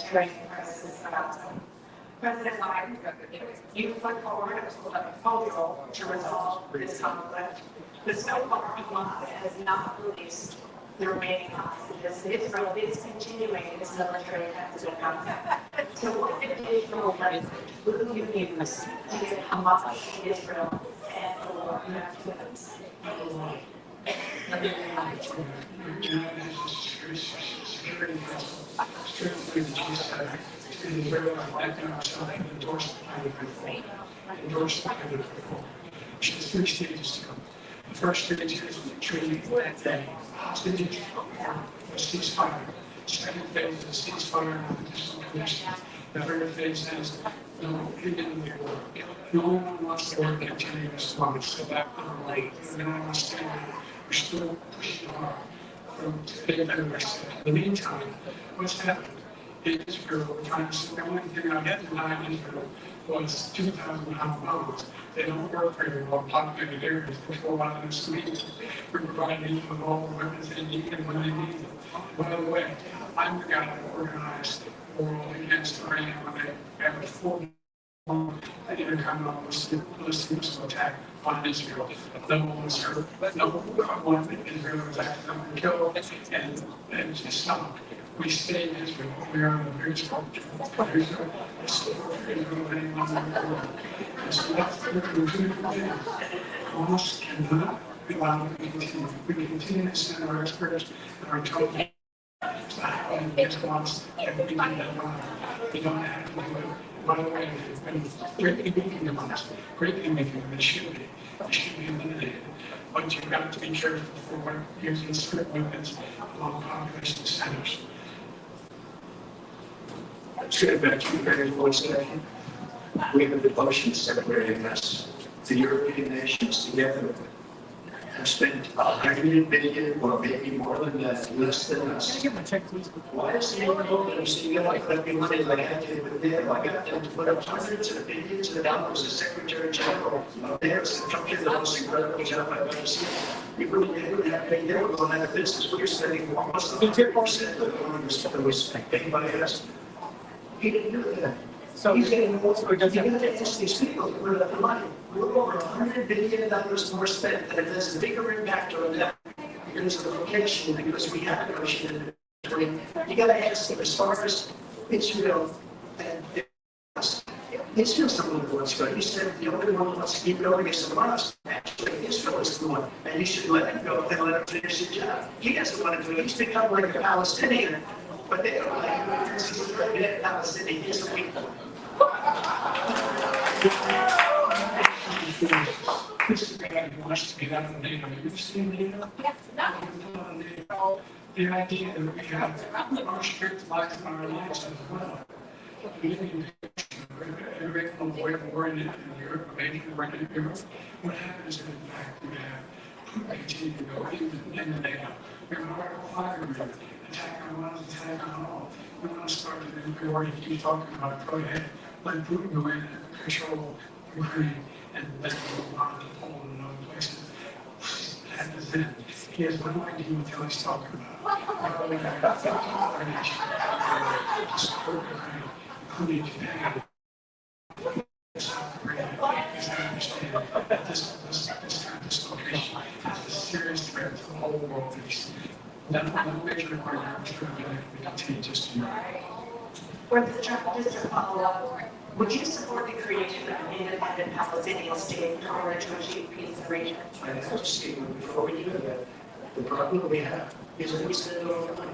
humanitarian crisis. President Biden, you put forward a proposal to resolve this conflict. The so far Hamas has not released the remaining hostages. Israel is continuing its military offensive. So what additional lessons will you use to get Hamas, Israel, and the war back to us? There's three stages to go. The first stage is the treaty that hostages a ceasefire. Second phase is ceasefire and additional conditions. The third phase is no ending the war. No one wants the war to continue as long as go back to the light. No one wants to stay there. We're still pushing hard to get better rest. In the meantime, what's happened? In Israel, we're trying to, the only thing I had denied Israel was 2,000 pound bombs. They don't work very well in populated areas. There's a lot of them sleeping. We're providing them with all the weapons they need and when they need them. By the way, I'm the guy that organized the war against Iran when they averaged 4 intercontinental ballistic missile attack on Israel. No one was hurt. No one in Israel was accidentally killed and just stopped. We stay in Israel. We are in a very strong Israel. So that's what we're doing today. Hamas cannot be allowed to continue. We continue to send our experts and our intelligence against Hamas and we need that money. We don't have to do it. By the way, greatly weakening Hamas, greatly weakening them. They should be eliminated. But you've got to be careful for using certain weapons along population centers. Let's get back to you for 1 second. We have the motion separating us. The European nations together have spent $100 billion or maybe more than that, less than us. Why is the world seeing like that money like I did with them? I got them to put up hundreds of billions of dollars as Secretary General. There's the country the most incredible job I've ever seen. You wouldn't have paid them on that business. We're spending almost 50% of the money we spent. Anybody else? He didn't do that. So he's getting more. You got to ask these people to put up the money. We're over $100 billion more spent, and it has a bigger impact on that because of the location, because we have an ocean in between. You got to ask them as far as Israel and us. Israel's the one who wants to go. He said the only one who wants to keep going is Hamas. Actually, Israel is the one, and you should let him go and let him finish the job. He doesn't want to do it. He's become like a Palestinian. But they don't like him because he's a president Palestinian. He's a weak one. This is the guy who wants to get out of NATO. You've seen NATO? Yes, no. The idea that we have our strict lives and our lives as well. We live in every way we're in Europe, maybe we're in Europe. What happens in fact we have Putin continue to go into NATO. We have Article 5 agreement. Attack on one, attack on all. We want to start the nuclear war. You keep talking about it. Go ahead. Let Putin go in and control Ukraine and let him go on to Poland and other places. That is it. He has no idea what he's talking about. We have our nation to support Ukraine, including Japan. South Korea, because I understand that this kind of dislocation is a serious threat to the whole world. That major partner is going to be contagious to Europe. For the Trump just to follow up, would you support the creation of an independent Palestinian state in order to achieve peace in the region? I have to say, before we do that, the problem we have is that we spend all the money.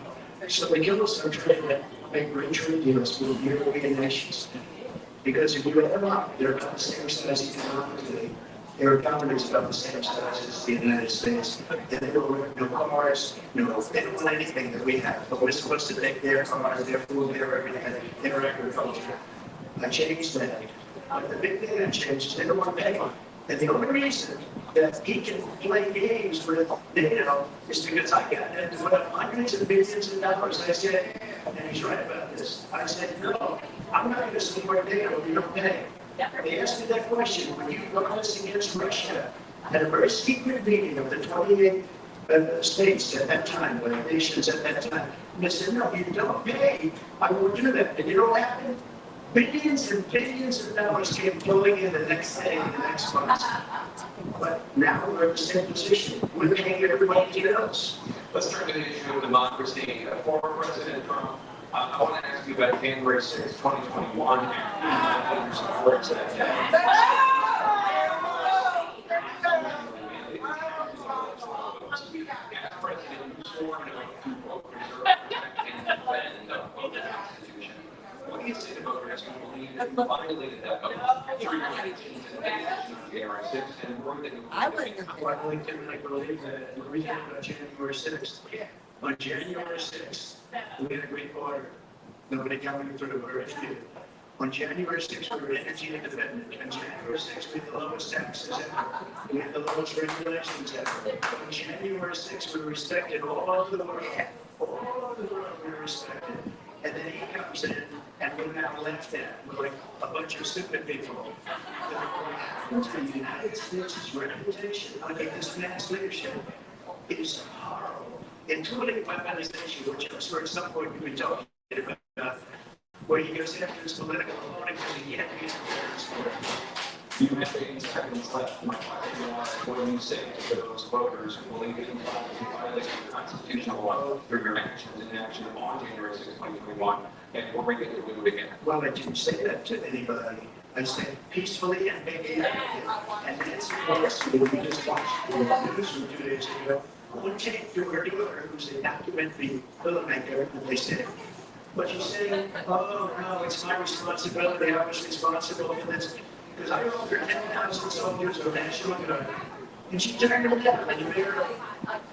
So the guilds are trying to make great trade deals with the European nations. Because if you add them up, they're about the same size economically. Their economy is about the same size as the United States. And they don't want no cars, they don't want anything that we have. But we're supposed to take their cars, their food, their everything, their agriculture. I changed that. But the big thing that changed is they don't want to pay. And the only reason that he can play games with NATO is because I got them to put up hundreds of billions of dollars. I said, and he's right about this. I said, no, I'm not going to support NATO if you don't pay. They asked me that question when you rise against Russia at a very secret meeting of the 28 states at that time, or nations at that time. And they said, no, you don't pay. I won't do that. And you know what happened? Billions and billions of dollars came flowing in the next day and the next month. But now we're in the same position. We're paying everybody else. Let's turn to the issue of democracy. Former President Trump, I want to ask you about January 6, 2021, and your support to that day. As president, you swore an oath to quote, preserve, protect, and defend the Constitution. What do you say to voters who believe that you violated that oath through your actions and decisions on January 6th and more than you I believe that the reason on January 6th, on January 6th, we had a great order. Nobody coming through or anything. On January 6th, we were energy independent. On January 6th, we had the lowest taxes ever. We had the lowest regulations ever. On January 6th, we were respected all over the world. All over the world, we were respected. And then he comes in, and we're now left at, we're like a bunch of stupid people. The United States' reputation under this man's leadership is horrible, including weaponization, which I'm sure at some point we'll be talking about, where he goes after his political opponent because he can't use it. You have 8 seconds left. My question is, what do you say to those voters who believe that you violated the constitutional law through your actions and inaction on January 6, 2021, and we're going to do it again? Well, I didn't say that to anybody. I said peacefully and making it. And Nancy Pelosi, we just watched the news from 2 days ago, one tape through her daughter, who's a documentary filmmaker, and they said, but she's saying, oh, no, it's my responsibility. I was responsible for this. Because I offered 10,000 soldiers of National Guard. And she turned it down. And the mayor,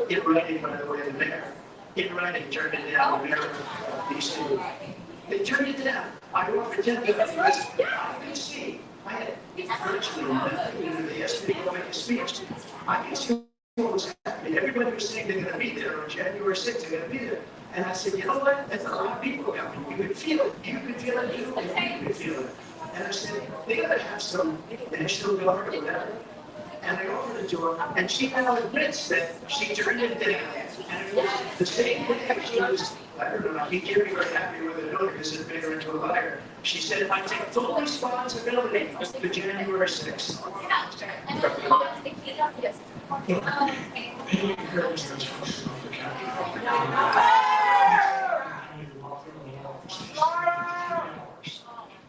in writing, by the way, the mayor, in writing, turned it down. The mayor of D.C. They turned it down. I offered 10,000. I could see. I had virtually nothing. They asked me to go make a speech. I could see what was happening. Everybody was saying they're going to be there on January 6th. They're going to be there. And I said, you know what? That's a lot of people coming. You could feel it. You could feel it. You could feel it. And I said, they gotta have some National Guard or whatever. And I offered it to her, and she now admits that she turned it down. And it was the same day she was, I don't know, he can't be very happy with her daughter because it made her into a liar. She said, I take full responsibility for January 6th. He encouraged us to show the Capitol.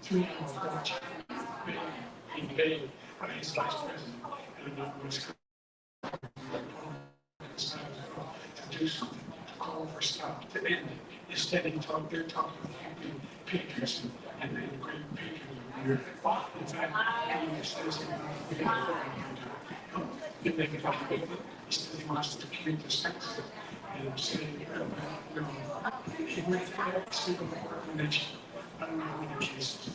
3 hours watching, being paid by his vice president, and not was to do something, to call for stop, to end it. Instead, they're talking about being patriots and great patriots. In fact, he says he says he wants to create this text and saying, he went to every single recommendation. I don't know how many cases,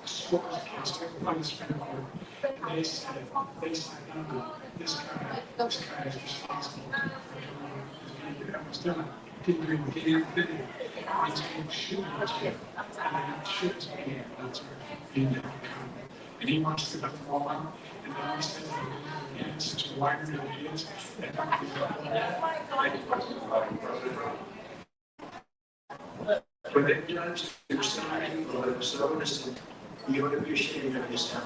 scores of cases, on this family, and they said, this guy is responsible for that was done. Didn't bring the video, he's being shooting at you, and he shoots me, that's being held accountable. And he wants to go forward, and then he says, it's such a wide range of ideas, that don't But the judge, there's so many people that are so innocent, you ought to be ashamed of yourself.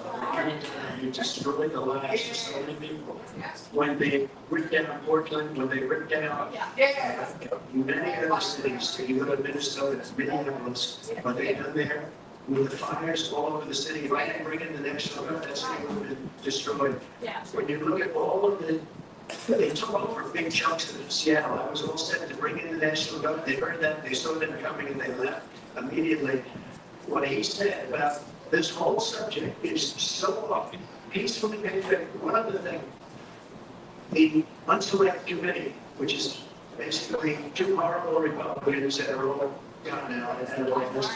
You destroyed the lives of so many people. When they ripped down Portland, when they ripped down many other cities, you go to Minnesota, Minneapolis, what they done there, with the fires all over the city, right, and bring in the National Guard, that city would have been destroyed. When you look at all of the they took over big chunks of Seattle. I was all set to bring in the National Guard. They heard that, they saw them coming, and they left immediately. What he said about this whole subject is so off. Peacefully pacific. One other thing, the Unselect Committee, which is basically 2 horrible Republicans that are all gone now and office,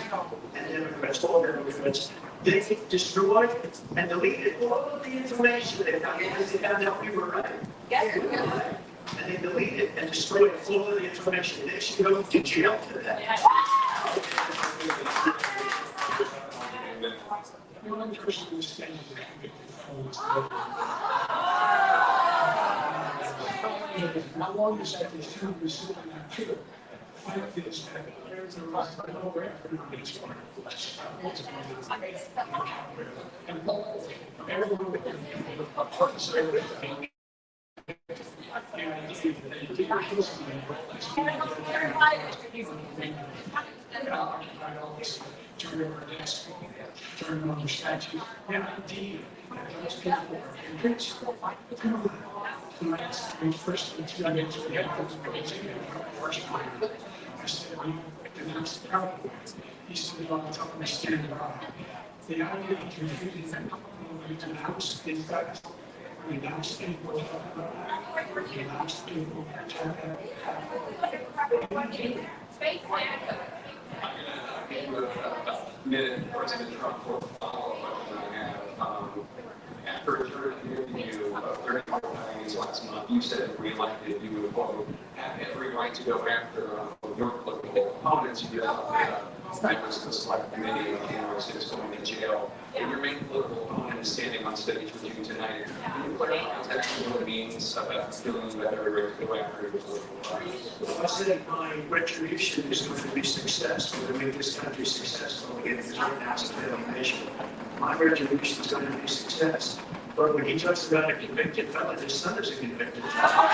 and Democrats, all Democrats, they destroyed and deleted all of the information they found because they found out we were right. And they deleted and destroyed all of the information. They should go to jail for that. One person who was standing there convicted How long is that is true is simply not true. The fact is that there's a lot of over everybody's part of less. And everyone would during our desk, during our statute, and indeed, those people are in principle, first and two days we had those meetings in Washington. I said, we denounced the power. He stood on top of the stand by. The idea of confusing that we denounced is that we denounced people, we denounced people. Minute President Trump for follow-up question I have. After a jury interview of 34 times last month, you said if reelected, you would, quote, have every right to go after your political opponents. You did members of the select committee of Congress is going to jail. And your main political opponent is standing on stage with you tonight. Can you clarify exactly what it means about feeling you have every right to go after your political opponents? I said my retribution is going to be successful to make this country successful against the national nation. My retribution is going to be success. But when he talks about a convicted felon, his son is a convicted felon.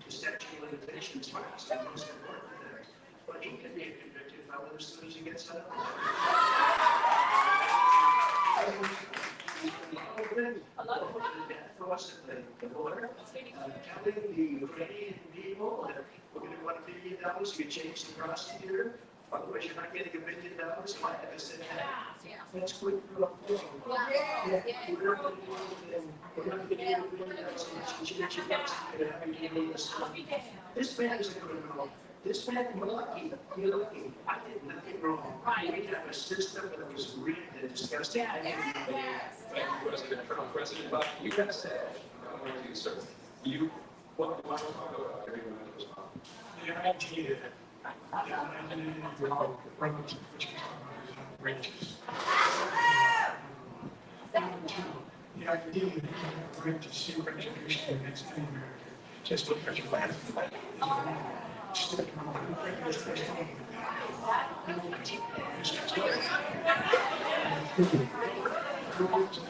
The statute of limitations passed, and most important thing. But he can be a convicted felon as soon as he gets out. For us, the border, telling the Ukrainian people that we're going to want $1 billion, you change the prosecutor, otherwise you're not getting $1 billion. Why have I said that? That's quick. We're not going to do this man is a criminal. This man, you're lucky. You're lucky. I did nothing wrong. We have a system that was rigged and disgusting. President Trump, President Biden, you have said, I'm going to you, sir, you, what do you want to talk about? Everyone knows about. The idea outrageous. The idea that you have a right to see retribution against any American just because you're laughing.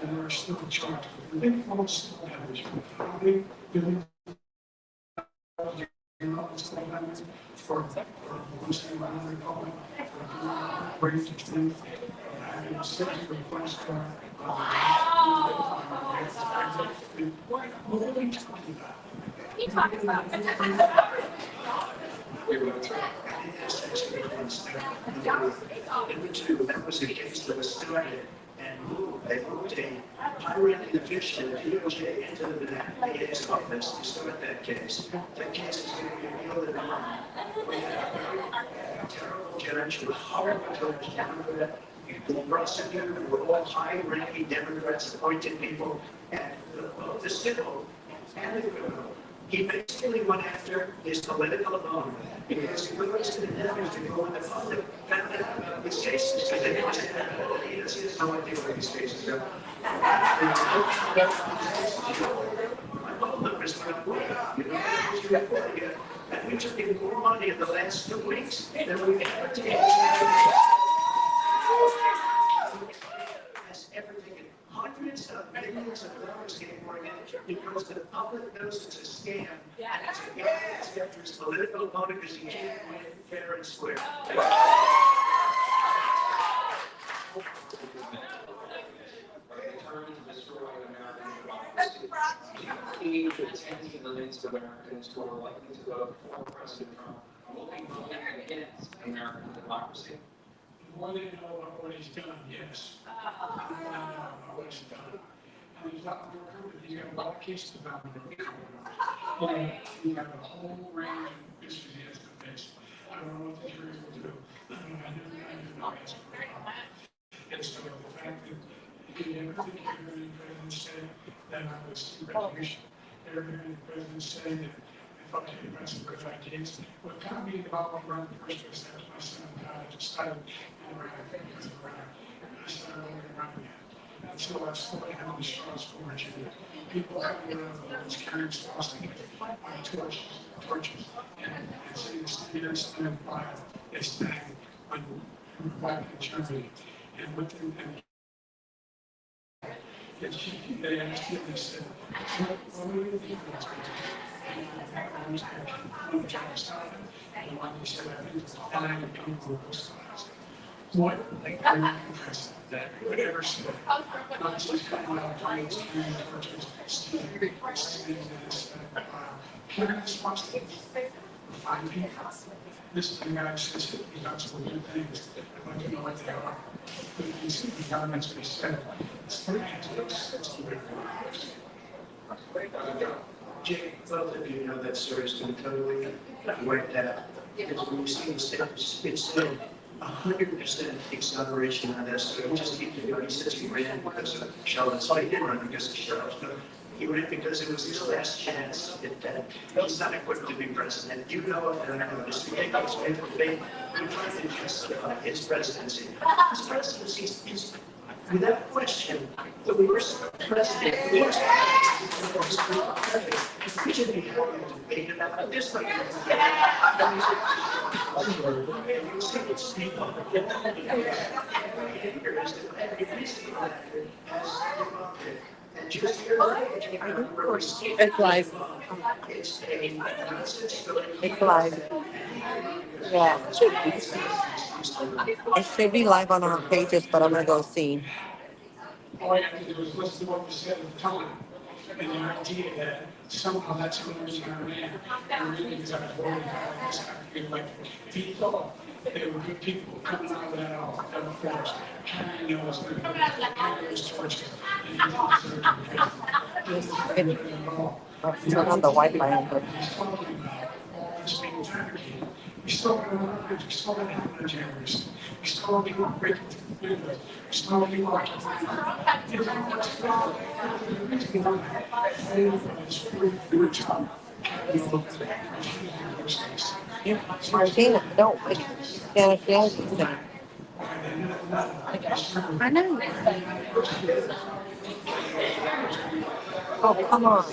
And we're still charged with false damage, for Muslim Republic, for to think, having sent a request for what are we talking about? He talks about it. That was the case that was started and moved. They moved a high-ranking official at DOJ into the DA's office to start that case. That case is going to be appealed in Vermont. We have a terrible judge, a horrible judge down there. The prosecutor were all high-ranking Democrats, appointed people, and both the civil and the criminal. He basically went after his political opponent. Because he was going to go in the public, found out about these cases, because they didn't have he has no idea where these cases go. My phone numbers went up way up, and we took in more money in the last 2 weeks than we ever did. Has ever taken hundreds of millions of dollars getting more in because the public knows it's a scam. And it's a guy that's after his political opponent because he can't win fair and square. Tens of millions of Americans who are likely to vote for President Trump will be voting against American democracy. The more they know about what he's done, yes. The more they know about what he's done. And he's not he's got a lot of cases about him. He have a whole range of issues he has to face. I don't know what the jury will do. I do not answer for him. And so the fact that you never think you're hearing the president say that I was retribution. Never hearing the president say that if thought you had some good ideas. What got me involved with running the first was that my son just started, because of I started only around yet. And so I started having shows for Virginia. People coming around the woods carrying sauce torches, and saying the students and fire is dying when we were back in Germany. And within, and they asked me, they said, what were you thinking? And I said, and people was what are you impressed that whatever said, not just coming out of finance, parents must find people. This is the guy says that he does some good things. I want to know what they are. But these comments they said, it's very interesting. Jay, both of you know that story's been totally wiped out. Because when you see the steps, it said 100% acceleration on that story. Just keep it going. He says he ran because of Charlotte's. Well, he didn't run because of Charlotte's, but he ran because it was his last chance at that. He's not equipped to be president. You know it, and I know this. He tried to justify his presidency. His presidency is, without question, the worst president. The worst president. We should be having a debate about this. Like, It's live. It's live. Yeah. It should be live on our pages, but I'm gonna go see. All I have to do is listen to what was said at the time. And the idea that somehow that's who was going to win. And really, because I was worried about this, I feel like if he thought there were good people coming out of that force, carrying those torches, and he didn't deserve to be. Turn on the Wi-Fi. He's talking about all this being fabricated. We still don't know, we still don't have no generation. We still don't people breaking through the windows. We still don't people like Martina, don't. Spanish dance. I know. Oh, come on.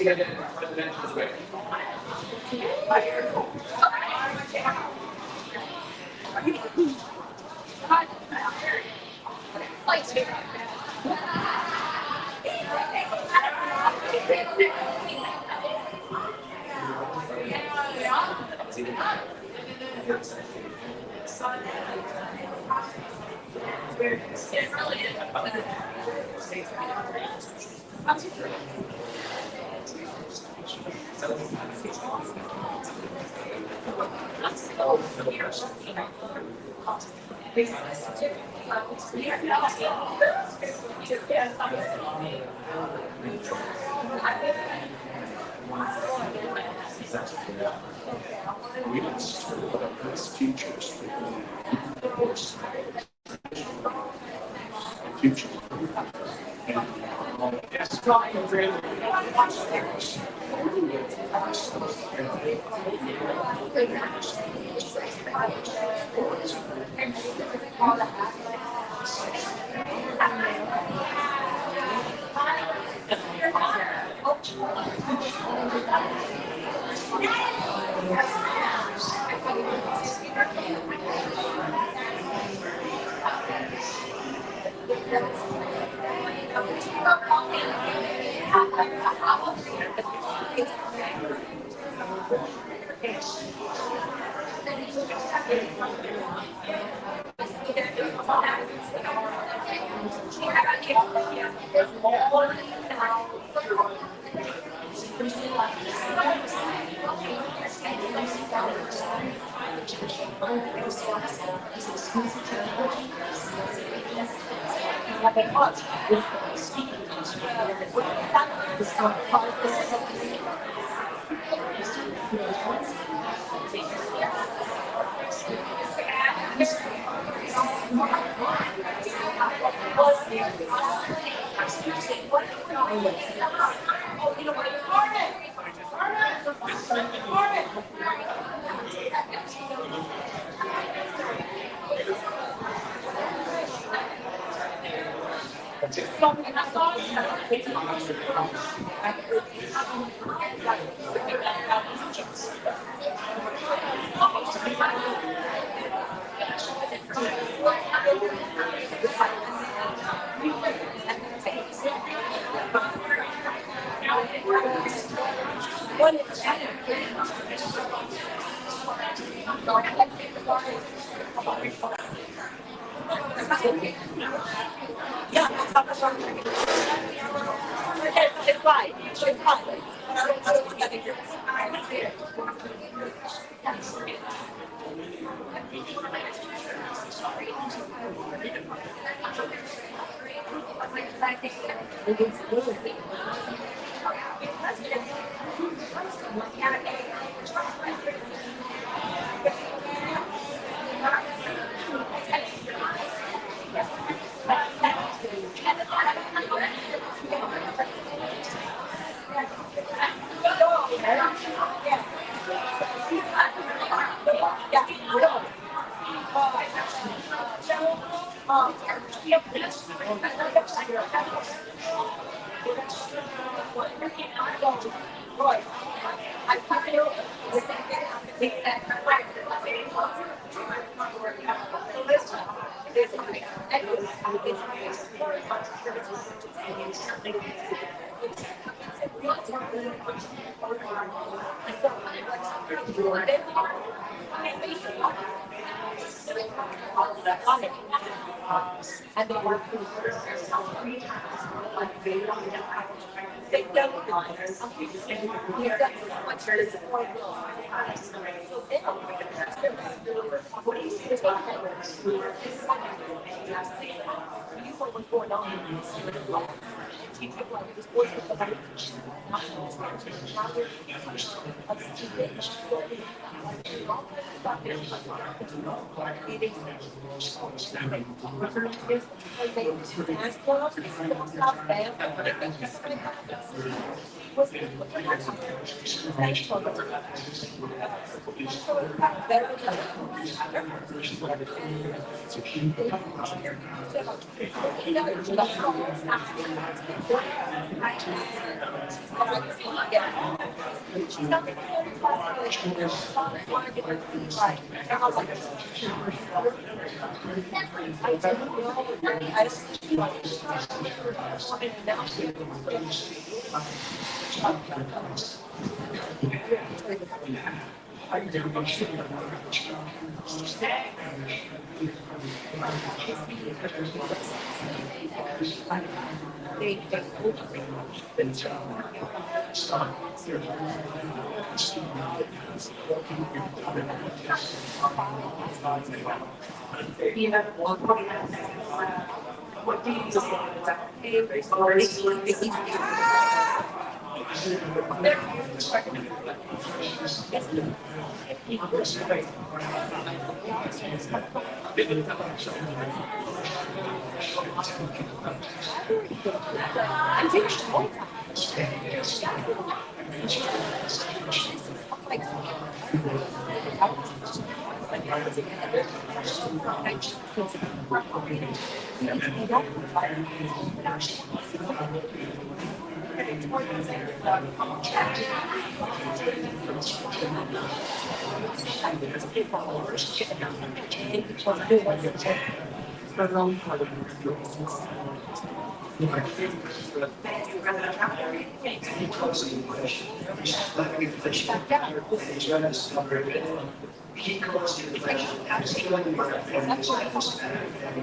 He calls the inflation as killing my family,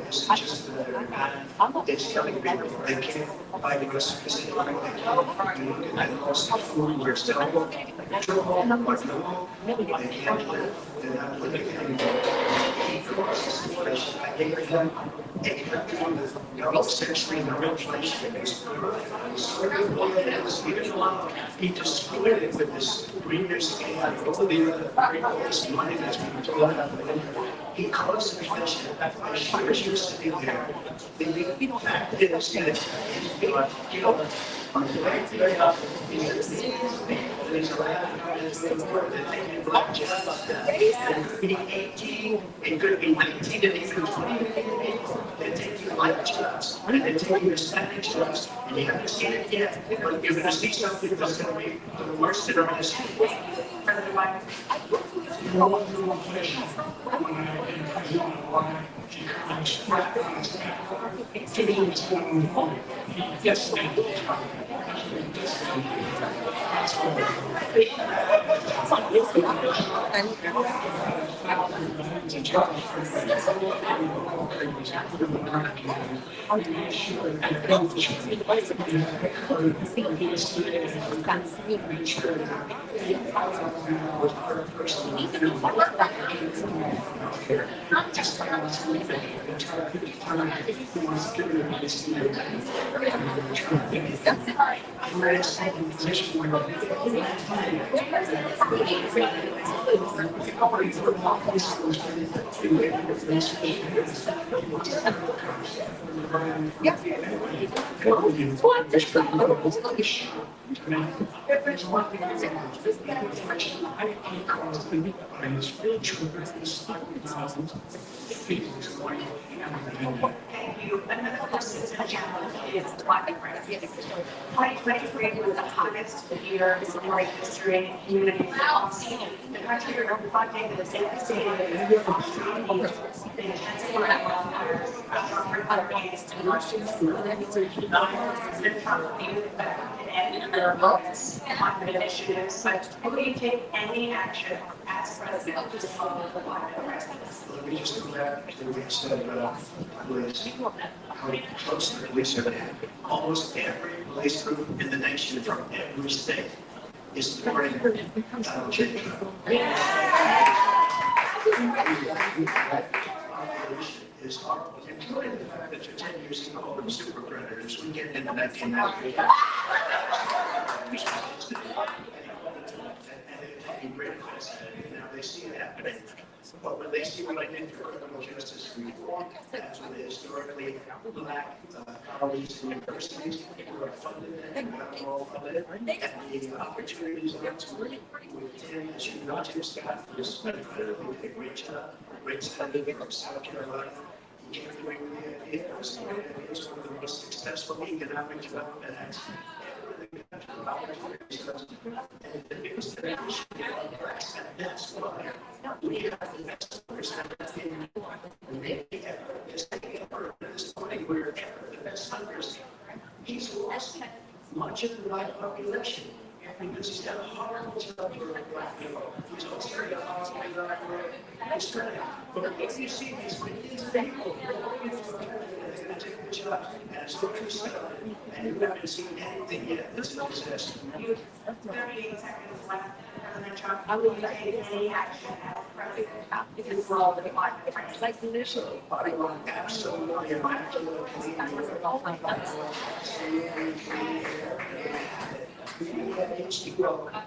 it's just another it's telling people they can't buy the rest of the and also food where it's terrible. Trouble, but no, they can't live, they're not living anymore. He causes inflation, I gave him 800, essentially the real inflation is. He destroyed it with this greeners and all the other this money that's being told out. He caused inflation. My shares used to be there. The fact is that on the way up, there's a lot of comments in the board that they can block jobs. It could be 18, it could be 19, and even 20 people. They take you like jobs, and they take you Hispanic jobs, and you haven't seen it yet, but you're gonna see something that's gonna be the worst in our history. President Biden. One question, when I became president, why she comes back on his back. To me, it's one on the point. He decimated the economy. He decimated the economy. That's Thank you. Another question is the Black and Gracia. 2023 was the hottest year in recorded history in community policy. The country reflecting the devastating the intensified wildfires, hurricanes, and climate initiatives, but will you take any action as president to solve the climate crisis? Let me just go back to what you said about police, how close the police are to happen. Almost every police group in the nation from every state is supporting Donald J. Trump. Is horrible, including the fact that for 10 years he called them super predators. We get into 1990. And they're taking great offense at it. Now they see it happening. But when they see what I did for criminal justice reform, that's when the historically black colleges and universities who are funded and not all funded, and the opportunities are to with Tim, as you know, Tim Scott, who's been incredibly did a great senator from South Carolina. He came through with the idea. It was one of the most successful economic development acts ever in the country. And the biggest thing we should get on blacks, and that's why we have the best representative in maybe ever. Just ever at this point, we're ever the best hunters. He's lost much of the black population because he's done a horrible job for black people. He's also done a horrible job for Australia. But if you see these millions of people going into Australia, they're going to take the job as a true stuff, and you haven't seen anything yet. This is a disaster. 38 seconds left. President Trump, I will take any action as president to solve the climate crisis. Like initially. Absolutely immaculate.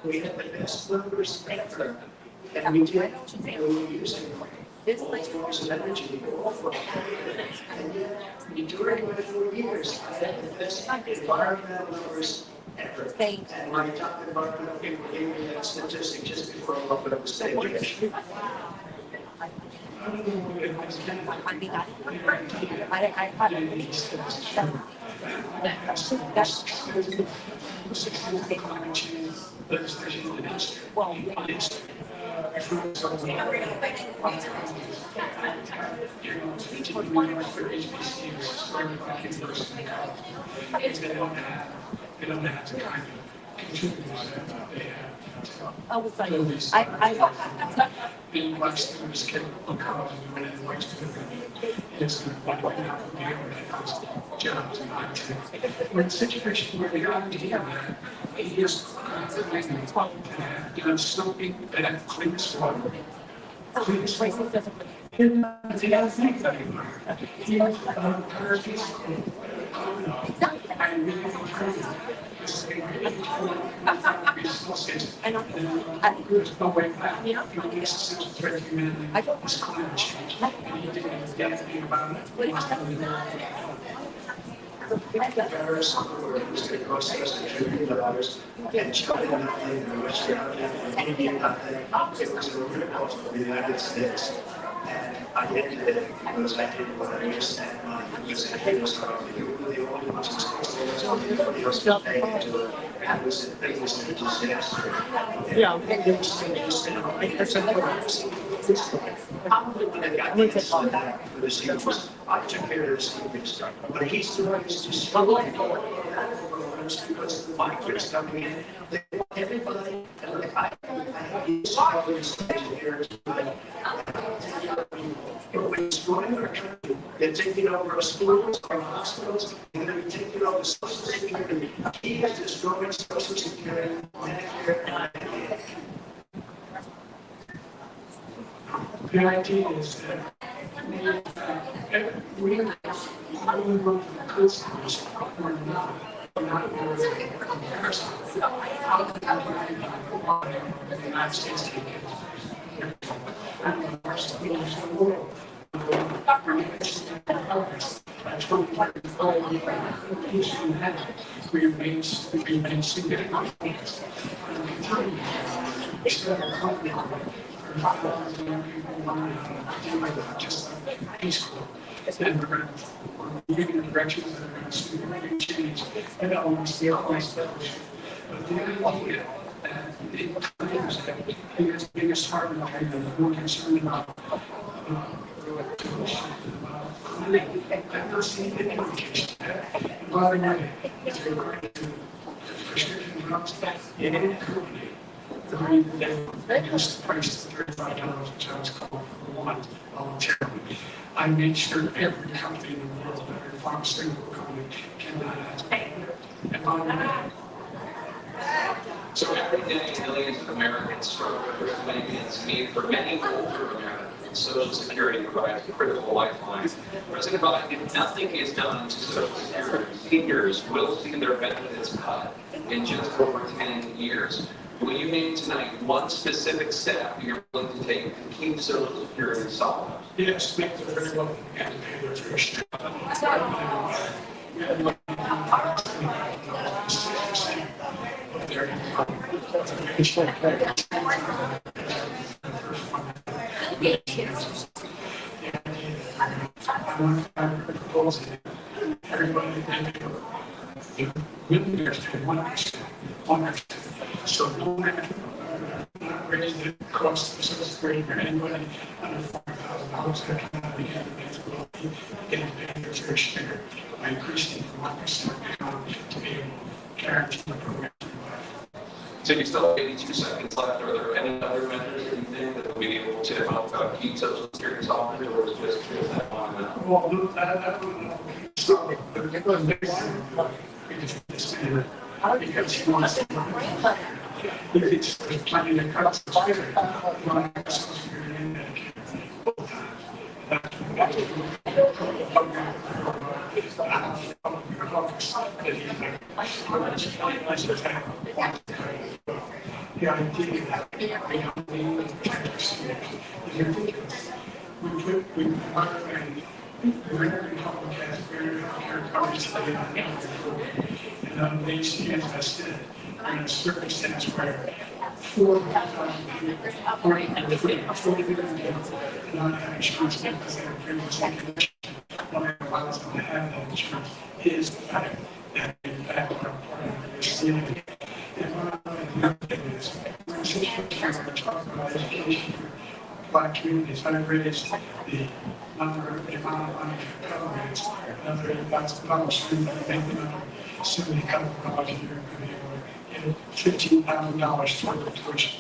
We had the best numbers ever, and we did. We were using all forms of energy, and yet during the 4 years, I had the best environmental numbers ever. And when I talked about people gave me that statistic just before I opened up the stage. They don't have to kind of contribute to that. They have to. I was like, Being black students can become when it works to it's like right now we have jobs and IT. We're in a situation where the idea that it is done something that have clean water. Clean water. And the other thing anymore. I really encourage this resources. And there's no way back. You know, this is a threat to humanity. It's climate change. And you didn't get anything about it. Paris, where it was going to cost us $2 million, and China nothing, and Russia nothing, and India nothing. It was a rip-off of the United States. And I ended it because I didn't want to waste that money. Because I was the only ones who was paying into it. It was a disaster. Yeah, it was just, I'm the one that got this on that for the seniors. I took care of the seniors. But he's the one who's just struggling because my kids coming in, they want everybody, and like I used to probably stay here tonight. But when it's going to country, they're taking over our schools, our hospitals, and they're taking over social security. He is destroying social security, Medicare, and Medicaid. The idea is that we go to the customers or not really a comparison. How can the United States take it? And the rest of the world. We remain significant. Just peaceful. And we're going to move in the direction that we're going to change. And almost the always fellowship. But the idea that he has the biggest heart in the head and more concerned about I've not seen any indication that. By the way, with regard to prescription drugs, in any company, they reduced the price to $35, which I was called for one voluntarily. I made sure every company in the world, every pharmaceutical company, cannot ask me. And by the way, So every day, millions of Americans struggle with arithmetic need for many older Americans. Social Security provides a critical lifeline. President Biden, if nothing is done to Social Security, seniors will see their benefits cut in just over 10 years. Will you name tonight one specific step you're willing to take to keep Social Security solid? yes, make them very well and pay their fair share. So no matter raise the cost of social security for anybody under $4,000 that cannot be getting paid their fair share by increasing from 1% down to be able to guarantee the program. So you still have 82 seconds left. Are there any other measures that you think that will be able to help keep Social Security solid, or is it just that one? Well, I don't know. So, because he wants to it's planning to cut the fire on social security and the idea that we don't need to is ridiculous. We very complicated, very coverage today. And they see invested in a circumstance where 4,000 people, 40 million people, not have insurance because they have previously conditioned. One of the ones that have that insurance is the fact that in fact are part of the stealing. And one of the other things is, we're supposed to talk about education for Black communities. I raised the amount of money for governments, another $8,000 for another $70,000 a year for the $15,000 for the tuition.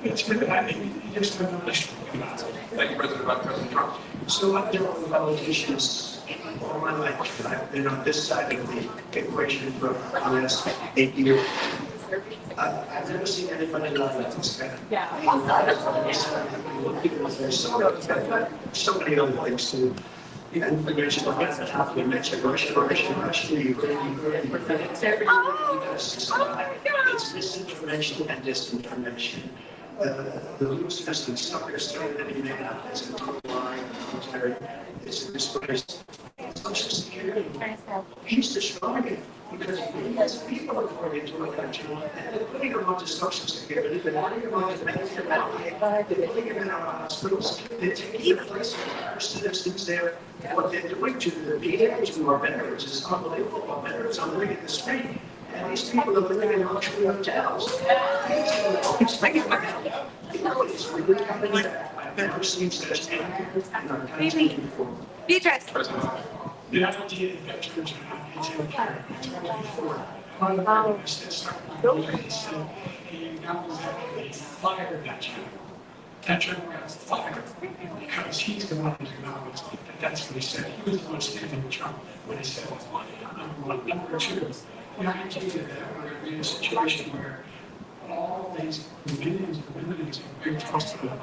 It's really, I mean, you just don't understand about it. Thank you, President Trump. So I've dealt with politicians all my life. I've been on this side of the equation for the last 8 years. I've never seen anybody like this guy. There's so many other things too. And you mentioned the top, you mentioned Russia, Ukraine. It's misinformation and disinformation. The losers and suckers started that he made up as a line, military. It's a disgrace. Social security He's destroying it because millions of people are going into a country and they're putting a bunch of social security, they're putting a bunch of Medicare, they're putting them in our hospitals, they're taking the place of our citizens there. What they're doing to the VA, to our veterans is unbelievable. Our veterans are living in the street, and these people are living in luxury hotels. It's making my head. It's really coming back. I've never seen such anger in our country before. Beatrice. The idea that veterans are not taken care of, I told you before. One of them said something, he said, he acknowledged that they fired that gentleman. That gentleman got fired because he's the one who acknowledged that that's what he said. He was the one standing in Trump when he said it. Number one. Number two, the idea that we're going to be in a situation where all these millions and millions of big hospitals,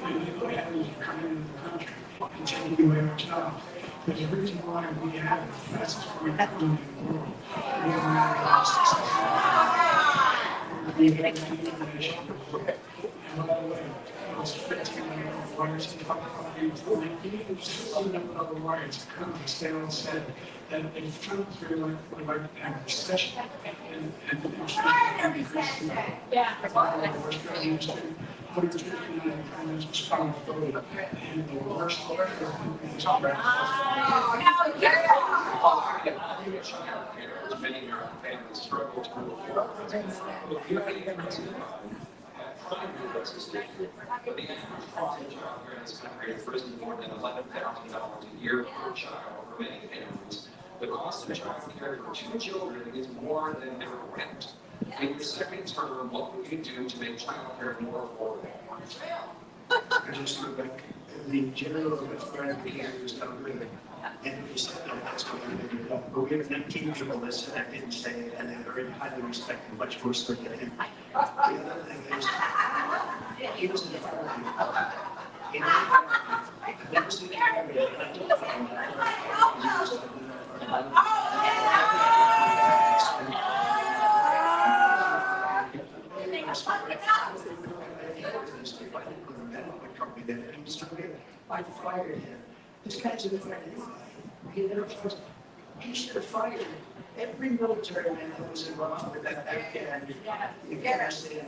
illegal aliens are coming into the country and taking away our jobs. There's a reason why we have the fastest growing economy in the world. We are now the nation. And by the way, it's 15 million wires and other wires come to stay on set that if Trump really would like to have a recession and and the worst Many American families struggle to first more than $11,000 a year per child for many families. The cost of child care for 2 children is more than their rent. In your second term, what would you do to make child care more affordable? I just look like the general of friend here is not really. And he said, no, that's what I'm going to do. But we have 19 people that said I didn't say it, and they're very highly respected, much more so than him. The other thing is, he was in the family. I've never seen him. I fired him. This guy's in front of anybody. He never first. He should have fired every military man that was involved with that Afghanistan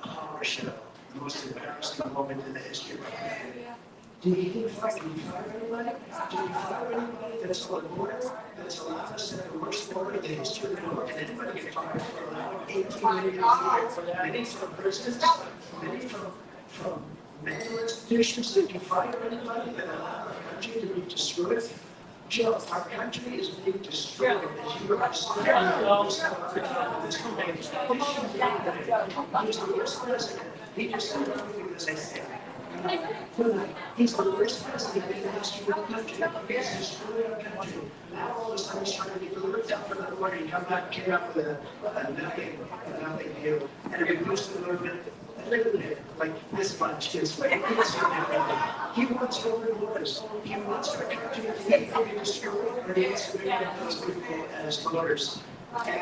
horror show. The most embarrassing moment in the history of humanity. Did he fire anybody? Did he fire anybody that's on board? That's allowed us in the worst war in the history of the world? Can anybody get fired for allowing 18 million years? Many from prisons, many from mental institutions. Did you fire anybody that allowed our country to be destroyed? Jill, our country is being destroyed as you are He's the worst president. He just said everything that I said. He's the worst president in the history of the country. He's destroyed our country. Now all of a sudden he's trying to get the lift up for the water. He come back, came up with a nothing deal. And if he goes to the movement, like this much. He wants world wars. He wants our country to be destroyed. And he wants to make those people as voters. If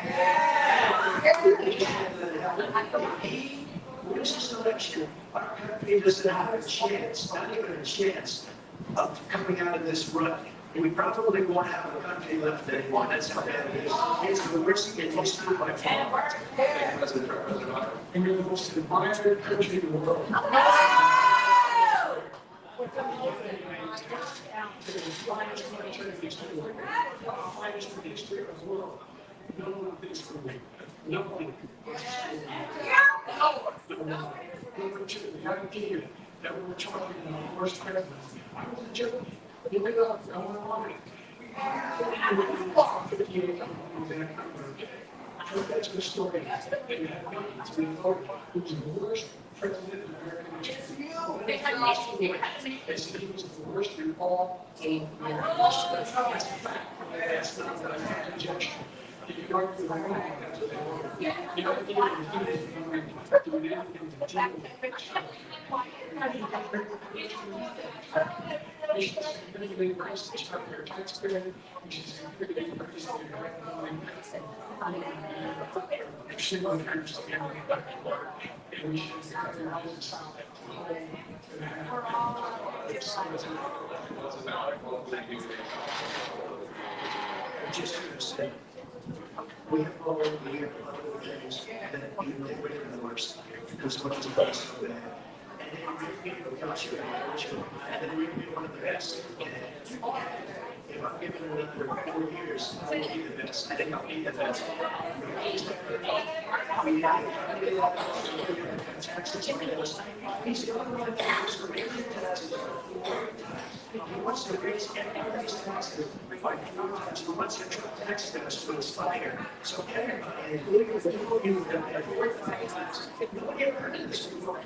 he wins this election, our country doesn't have a chance, not even a chance, of coming out of this rut. We probably won't have a country left anymore. That's how bad it is. It's the worst in history by far. And you're the most admired country in the world. Finest for the history of the world. No one thinks for me. No one. The idea that we're talking about the worst president. I was a joke. You know, I want to want it. That's the story. They had me to be voted who was the worst president in American history. They said he was the worst in all of American history. That's a fact. That's not what I had rejection. You argue the wrong, that's what they want. The idea of doing anything to deal with it. We should significantly increase the child tax credit. We should significantly increase the single parents to family back to work. And we should cut their business out to home and have just to say, we have all over here a lot of things that you live with the worst because what is about so bad. And then you read the culture and culture, and then you be one of the best. Okay? If I'm given another 4 years, I will be the best. I think I'll be the best. We have taxes on those. He's the only one that wants to raise the taxes 4 times. He wants to raise everybody's taxes by 4 times. He wants to cut tax cuts to inspire. So everybody, including the people who have had 4 times, nobody ever heard of this before.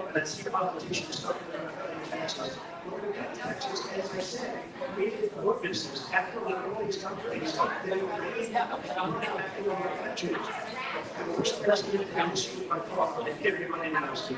And I see politicians talking about cutting taxes. We're going to cut taxes, as I said, create more business. After all these companies, they really have money back in the country. The worst president in history by far, and everybody knows it.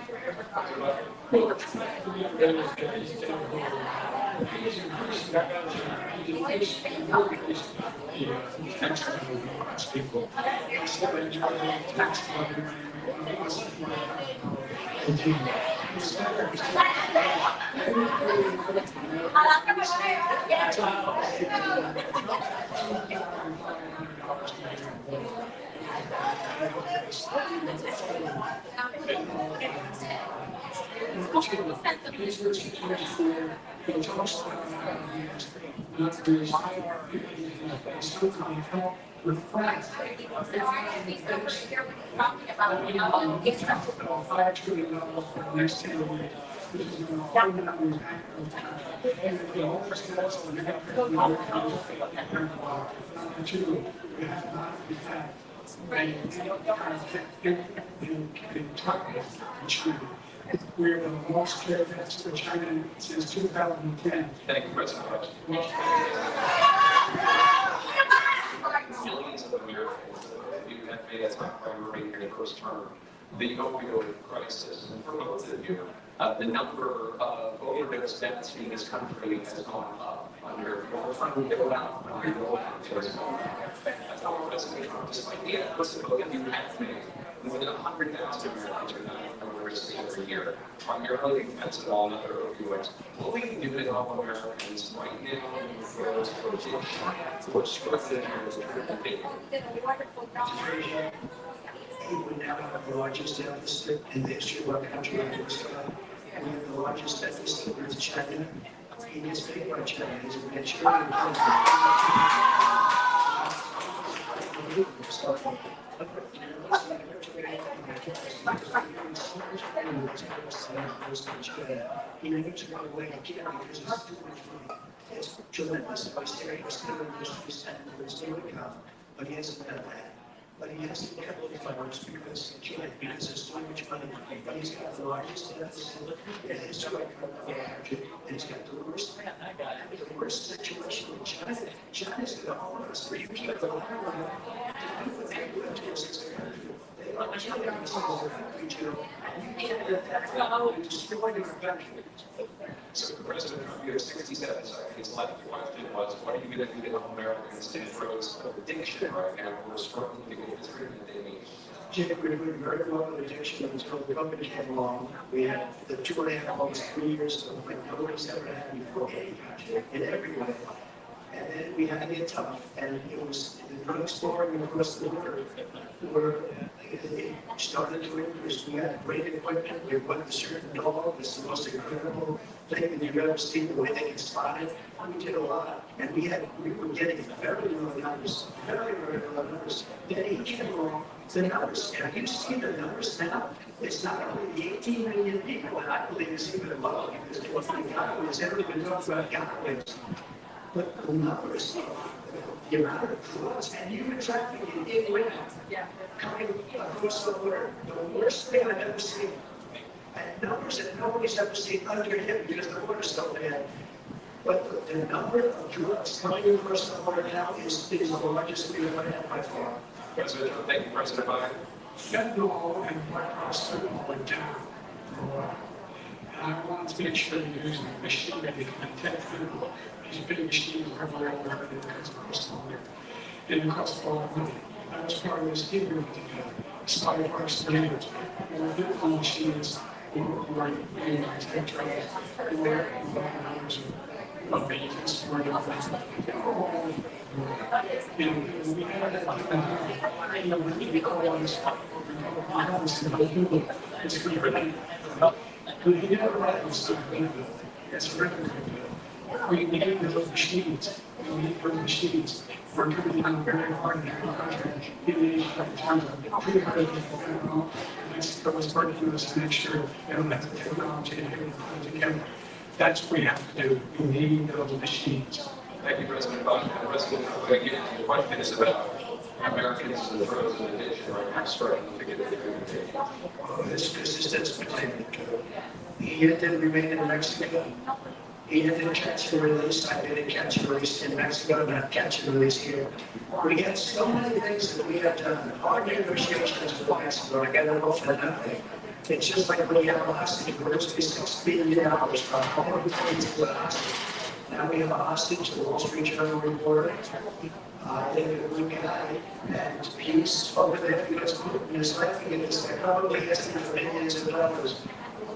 We're the most care fest for China since 2010. Thank you, President. Millions of Americans who have made it a priority in the first term, the opioid crisis, and for both of you, the number of overdose deaths in this country has gone up under your bailout, under your That's how President Trump, despite the efforts of both of you have made, more than 100,000 Americans are dying from overdoses every year, primarily because of all other opioids. What we can do to help Americans right now for those for scripted We now have the largest deficit in the history of our country. We have the largest deficit with China. He gets paid by China. He's a rich he never took it away again because it's too much money. It's tremendous. I was staring at the industry center for his new income, but he hasn't done that. But he has to get the funds because he can't, because there's so much money. But he's got the largest deficit in his country, and he's got the worst situation in China. China's going to own us. You keep the So, President Trump, you have 67 seconds left. The question was, what are you going to do to help Americans to throws of addiction right now? We're struggling to get the treatment they need. Jim, we're doing very well with addiction until the company came along. We had the 2.5, almost 3 years of like nobody's ever had before in every way. And then we had to get tough, and it was the drug exploring across the border where it started to increase. We had great equipment. We put the certain dog. This is the most incredible thing that you've ever seen, the way they can spot it. We did a lot, and we were getting very low numbers, very low numbers. Then he came along, the numbers, and you see the numbers now. It's not only the 18 million people, and I believe it's even above, because what we got was everybody talks about guys. But the numbers, the amount of drugs and human trafficking in women coming across the border, the worst thing I've ever seen. And numbers that nobody's ever seen under him because the border's so bad. But the number of drugs coming across the border now is the largest we've ever had by far. President Trump, thank you, President Biden. Fentanyl and black hospital went down for a while. And I wanted to make sure you're using a machine that you can detect fentanyl. These big machines are everywhere in America because of crystal there. And it costs a lot of money. I was part of this team group together. It's 5 parts per minute. And the fentanyl machines were right in my country. And they're in black numbers. of babies for your friends. You know, we have that, you know, we call on this, it's really, we never write this, it's really, we need those machines, we need those machines. We're doing very hard in our country, in terms of pretty hard, Mexico is working with us to make sure we don't have the technology and everything comes together. That's what we have to do. We need those machines. Thank you, President Biden. President, I'm going to get into the question is about Americans in the frozen addiction right now, struggling to get the food. His persistence between he didn't remain in Mexico. He didn't catch and release. I didn't catch and release in Mexico, not catch and release here. We had so many things that we had done. Our negotiations with Mexico, I got to go for nothing. It's just like when you have a hostage, we're supposed to be $6 billion from all the things with a hostage. Now we have a hostage, the Wall Street Journal reported. David Lucan and peace over there because Putin is laughing at this. They're probably asking for millions of dollars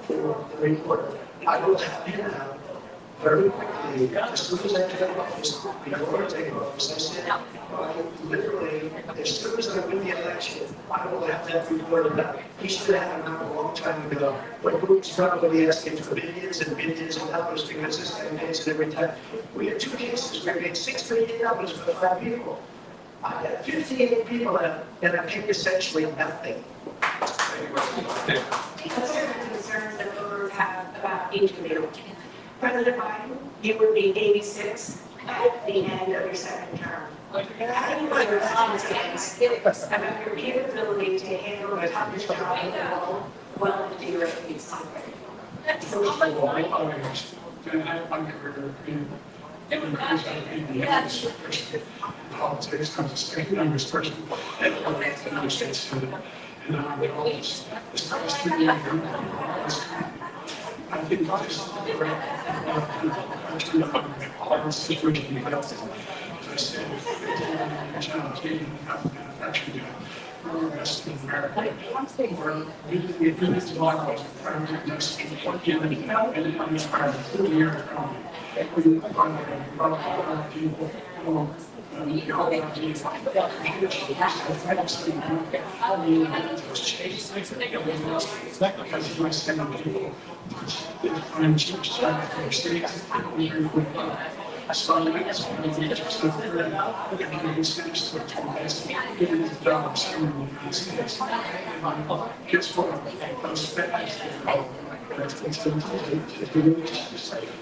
for the report. I will have him out very quickly. As soon as I take office, before I take office, I said, literally, as soon as I win the election, I will have that report out. He should have had it out a long time ago. But Putin's probably asking for billions and billions of dollars because this guy pays it every time. We had 2 cases, we paid $6 billion for 5 people. I had 58 people out, and I paid essentially nothing. Because of the concerns that voters have about each of you. President Biden, you would be 86 at the end of your second term. How do you feel about your capability to handle the toughest job in the world well into your 80s? My career in the industry, politics, I'm a state youngest person, and I'm the United States Senate, and I'm the oldest. This past 3 years, I think this is the great situation we have. As I said, it's jobs, getting manufacturing, we're investing in America. We do this a lot of private investment, and it's part of the year economy. We want people Guess what? Those fast.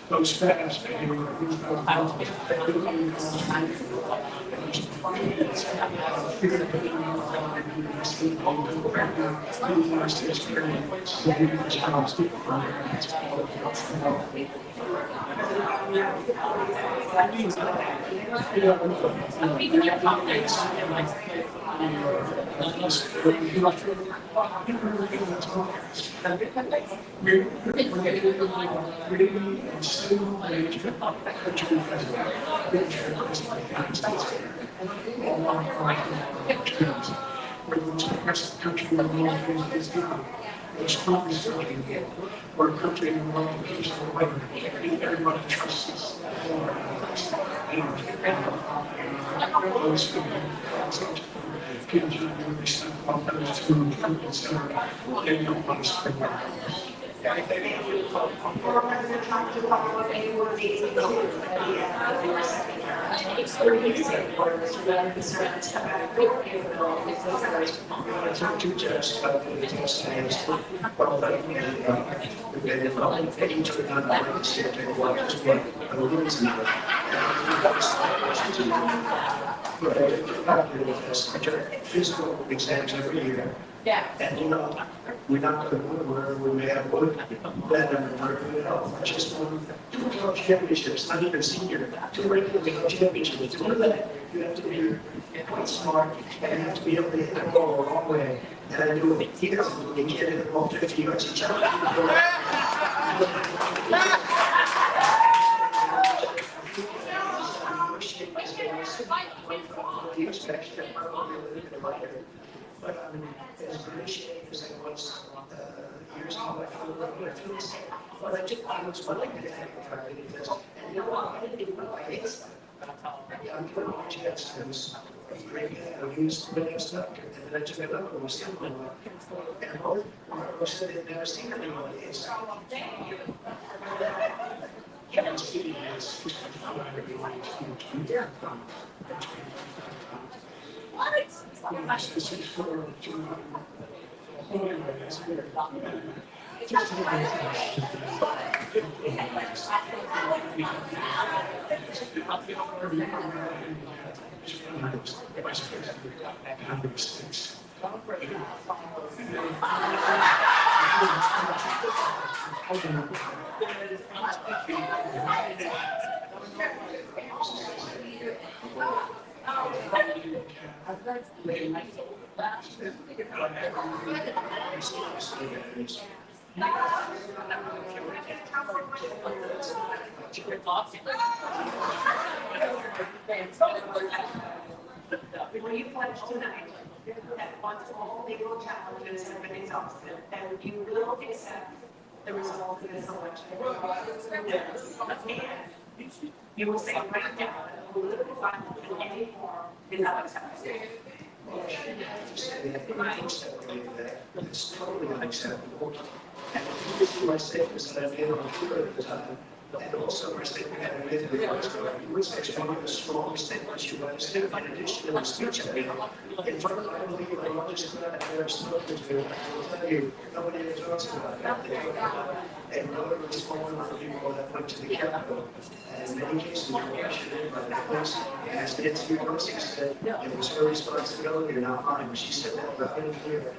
Those fast. We're a country in the world that everybody trusts us. For President Trump to follow up any one of these issues at the end of your second term, what do you say voters who have concerns about your capabilities as a I talked to Jess about the test well, we've been getting to the non-public sector, just what a little bit physical exams every year. Yeah. And you know, we're not going to wood where we may have wood, then we're going to help. Just 2 club championships, not even senior, 2 regular club championships. To do that, you have to be quite smart and you have to be able to hit the ball a long way. And I do it. He doesn't do it. He can't hit the ball 50 yards each other. But I'm as good a shape as I was years ago. I feel But I just, I was willing to take it because, and you know what, I didn't even know I hate stuff. I'm going to watch it since I used to make stuff, and then I took it up and was still going on. And I said they'd never seen anyone. It's Kansas City has 55 yeah. What? 64 to anyway, that's weird. Just Will you pledge tonight that once all legal challenges have been exhausted, that you will accept the results of this election? And you will say right now that political violence in any form is not acceptable. It's totally unacceptable. And this is my statements that I made on Twitter at the time. And also my statement that I made in the first one. It was actually one of the strongest statements you understood in addition to the speech I made. In front of my belief, I just glad I never spoken to. I will tell you, nobody ever talks about that. And nobody was calling for people that went to the Capitol. And in many cases, were questioned by the police. As Nancy Pelosi said, it was her responsibility, not mine. She said that right in here.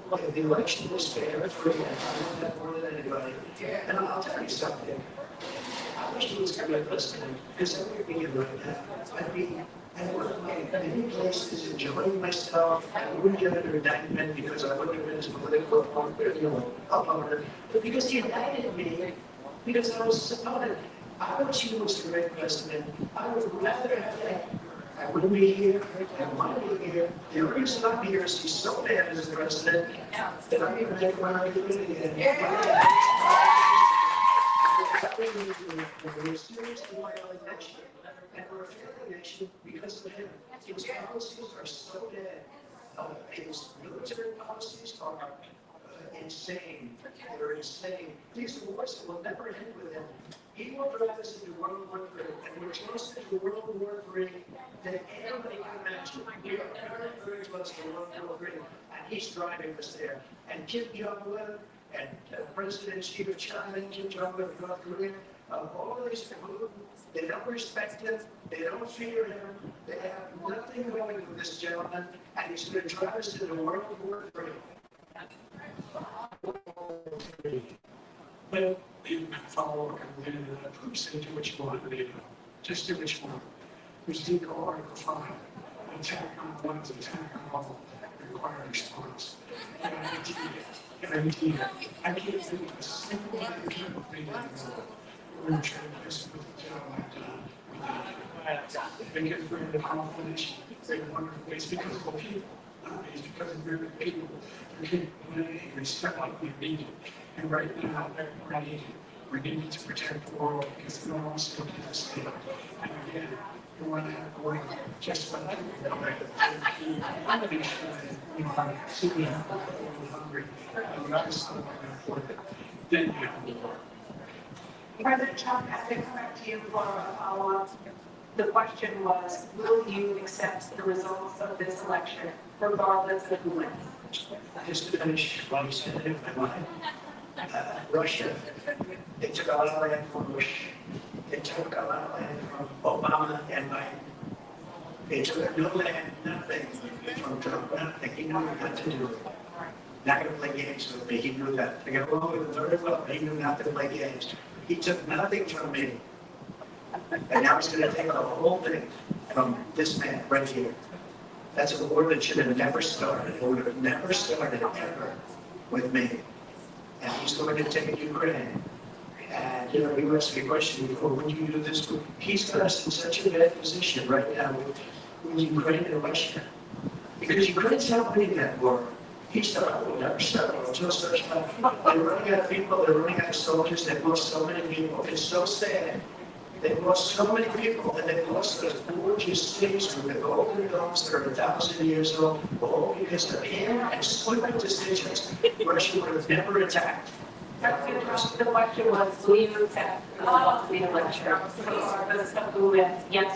The election was fair, free, and I know that more than anybody. And I'll tell you something. I wish he was going to be listening, because I'm going to be right now. I'd be at many places enjoying myself. I wouldn't get an indictment because I wouldn't have been as political opponent, but because he indicted me, because I was his opponent. I would choose the great president. I would rather have that. I wouldn't be here. I want to be here. The reason I'm here is he's so bad as the president that I'm going to make one argument again. We're seriously my election, and we're a failing nation because of him. His policies are so bad. His military policies are insane. They're insane. These wars will never end with him. He will drive us into World War III, and we're closer to World War III than anybody can imagine. We are very close to World War III, and he's driving us there. And Kim Jong-un and President Xi of China, Kim Jong-un of North Korea, all these people, they don't respect him, they don't fear him, they have nothing going with this gentleman, and he's going to drive us into World War III. Well, you can follow and say do what you want, just do what you want. There's legal Article 5, attack on one is attack on all, required response. And I can't think of a single other people thing in the world. We're going to try to piss with the job like we did. Because we're in the confidential, it's because of the people. It's because of the people. We step like we need it. And right now, we're needed. We need to protect the world because no one's looking at us here. And again, we want to have a world just like we are super hungry. And not just then you have the world. President Trump, as I come back to you for a follow-up, the question was, will you accept the results of this election, regardless of who wins? Just to finish what you said, if I might. Russia, they took a lot of land from Bush. They took a lot of land from Obama and Biden. They took no land, nothing from Trump, nothing. He knew what to do. Not going to play games with me. He knew that. I got along with him very well, but he knew not to play games. He took nothing from me. And now he's going to take the whole thing from this man right here. That's a war that should have never started. It would have never started ever with me. And he's going to take Ukraine. And, you asked me a question before, when you do this, he's got us in such a bad position right now with Ukraine and Russia. Because Ukraine's not winning that war. He said, I would never settle until such time. They're running out of people, they're running out of soldiers, they've lost so many people. It's so sad. They've lost so many people, and they've lost those gorgeous cities with the golden domes that are 1,000 years old, all because of him and stupid decisions. Russia would have never attacked. The lecture was, we said, we lecture. Yes,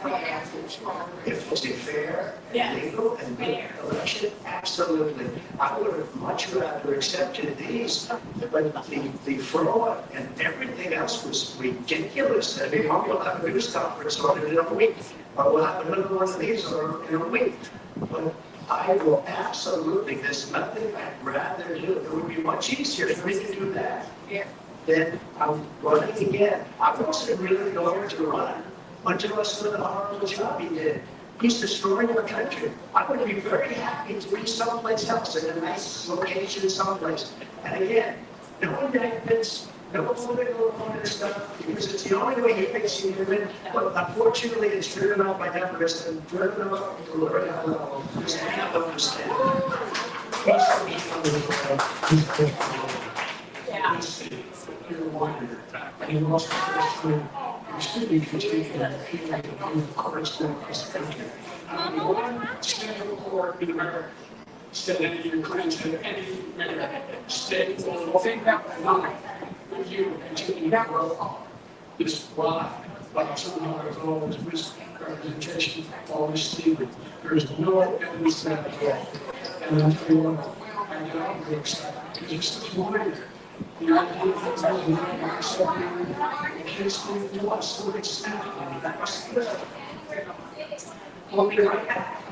If it was a fair, legal, and good election, absolutely. I would have much rather accepted these, but the fraud and everything else was ridiculous. I mean, we'll have a news conference on it in a week, or we'll have another one of these in a week. But I will absolutely, there's nothing I'd rather do. It would be much easier for me to do that. Then I'm running again. I wasn't really going to run until I saw the horrible job he did. He's destroying our country. I would be very happy to be someplace else in a nice location someplace. And again, no indictments, no political opponent stuff, because it's the only way he thinks he can win. But unfortunately, it's driven up by Everest and driven up to a very high level. Because I can't understand. You're a warrior, and you lost the first time. You should be continuing to feel like you correspond with this country. One stand for in America, instead of any of your friends in any state will think that line with you continue to grow this why. Like somehow there's always misrepresentation, always stealing. There is no evidence that at all. And I'm telling you what, I get out of this because you're such a warrior. You know, kids do us so much stuff. We'll be right back.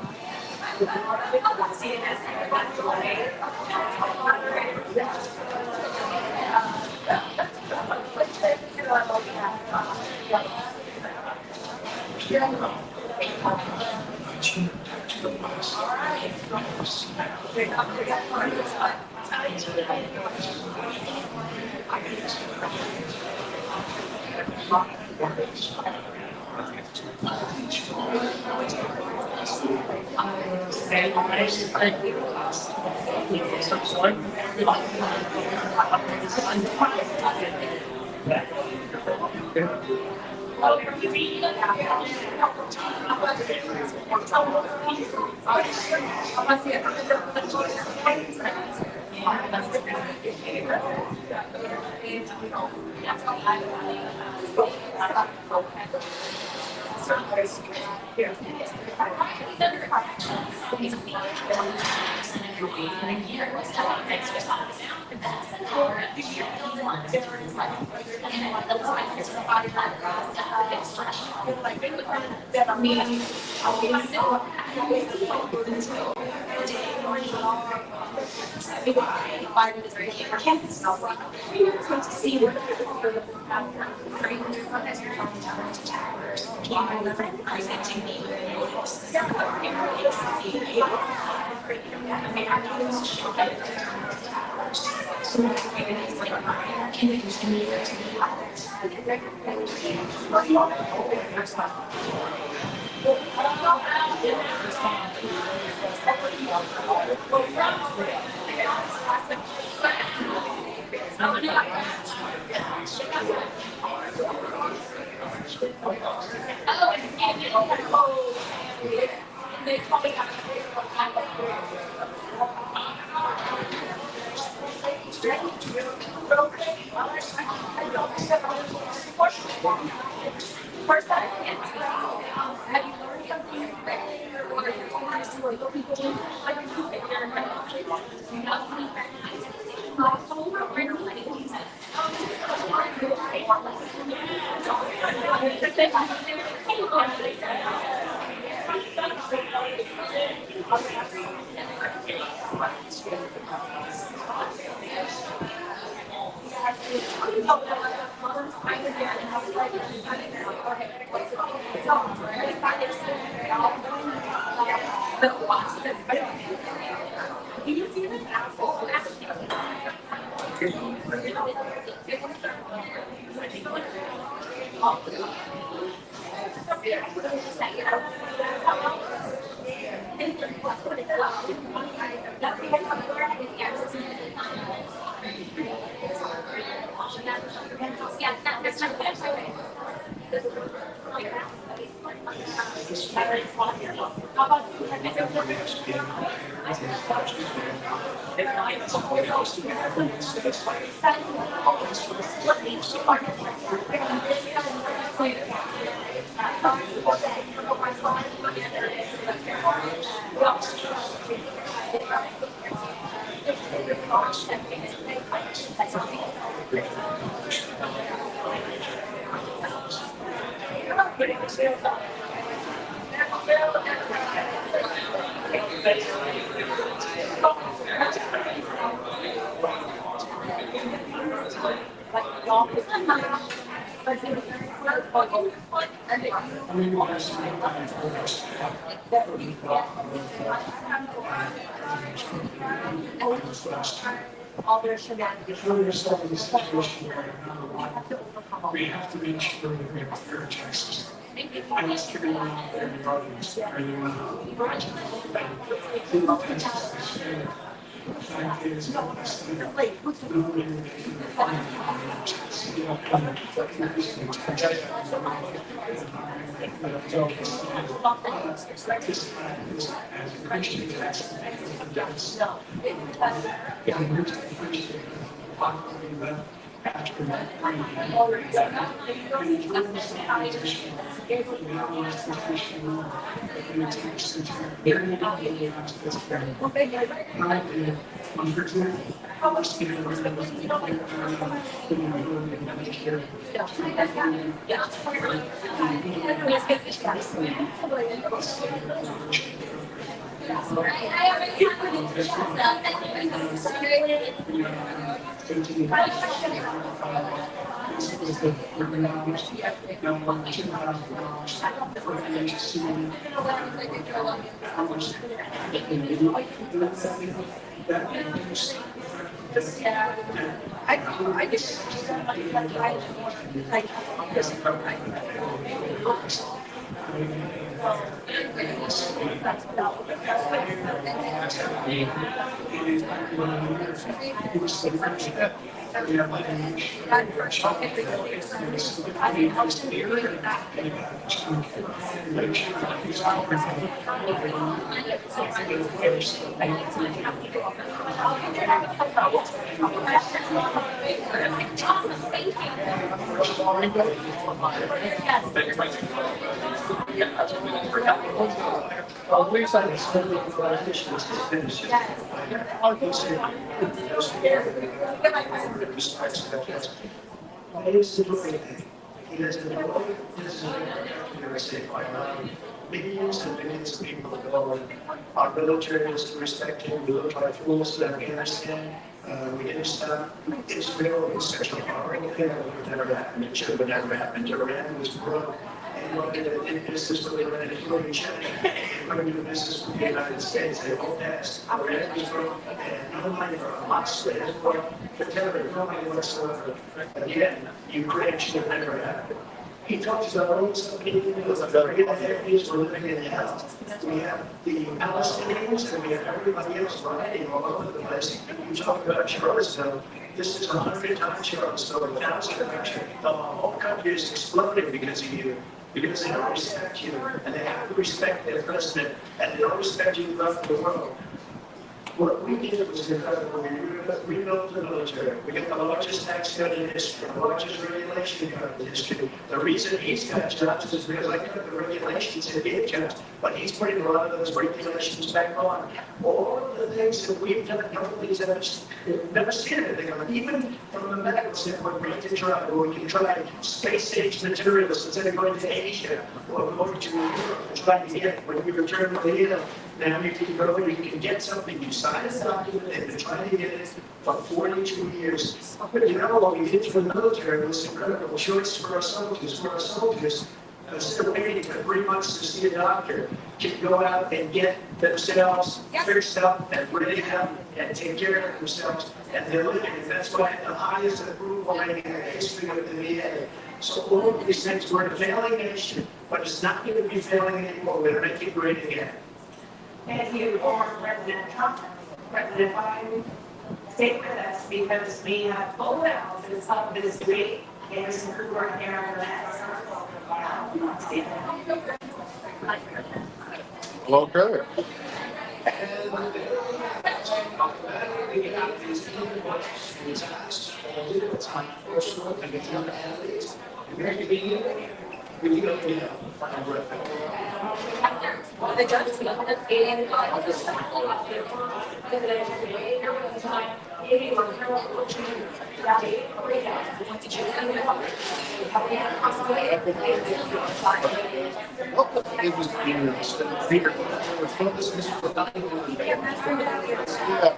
I mean, there's some time for us to have. All their shenanigans. Before we start this situation where, number one, we have to make sure that we have a fair tax system. And it's giving out their audience, or the budget. The tax system is fair. The fact is, nobody will make you find tax. You don't have to increase the tax. This is as a Christian tax. After that, millions and millions of people go, and our military is to respect him. We look like fools in Afghanistan. We didn't stop Israel. It's such a horrible thing that would never happen. It should have never happened. Iran was broke. And what did business with Iran, including China, and do business with the United States. They all passed. Iran was broke, and no money for Hamas. They didn't work for terror, no money whatsoever. Again, Ukraine should have never happened. He talks about all this stuff, it was a very years we're living in hell. We have the Palestinians and we have everybody else rioting all over the place. You talk about Charlottesville, this is 100 times Charlottesville, 1,000 country. The whole country is exploding because of you. Because they don't respect you, and they have to respect their president, and they don't respect you throughout the world. What we did was incredible. We rebuilt the military. We got the largest tax cut in history, the largest regulation cut in history. The reason he's got jobs is because I cut the regulations and gave jobs, but he's putting a lot of those regulations back on. All of the things that we've done, nobody's never seen anything of it. Even from the medical standpoint, we can try, or we can try space-age materials instead of going to Asia or going to Europe and trying to get, when we return to India, now you can go and you can get something, you sign a document, they've been trying to get it for 42 years. But you know what we did for the military was incredible choice for our soldiers. For our soldiers, instead of waiting for 3 months to see a doctor, can go out and get themselves fixed up and ready up and take care of themselves and they're living. And that's why the highest approval rating in the history of the VA. So all of these things, we're a failing nation, but it's not going to be failing anymore. We're going to make it great again. Thank you, former President Trump, President Biden, stay with us because we have full houses of this week. There's some group right here on the left. Okay. It was yeah,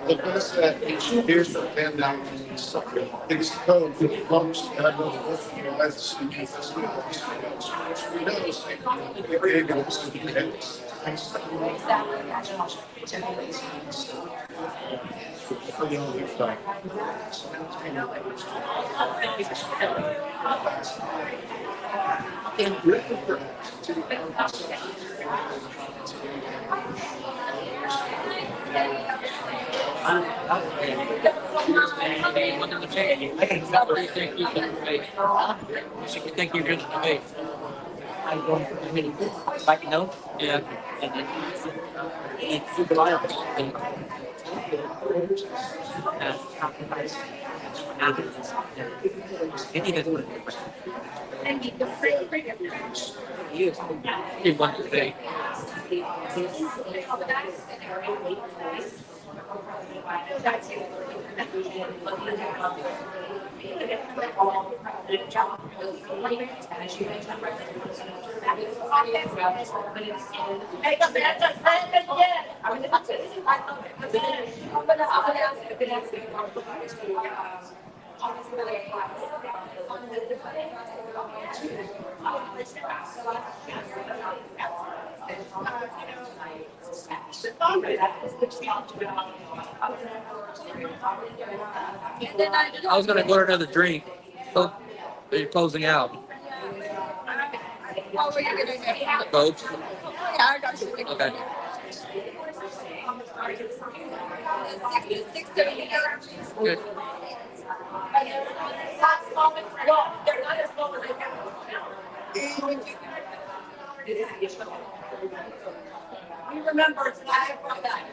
the best that here's the pandemic. It's code for the most. And I know that's the What do you think you can make? What do you think you're gonna make? I'm going to like notes. Yeah. And then it's super wild. And compromise. Any of it. You. You want to say? I was gonna order another drink. Oh, you're closing out. What were you gonna do? The Coke. Yeah, I got you. Okay. 678. Good. We remember it's not for that.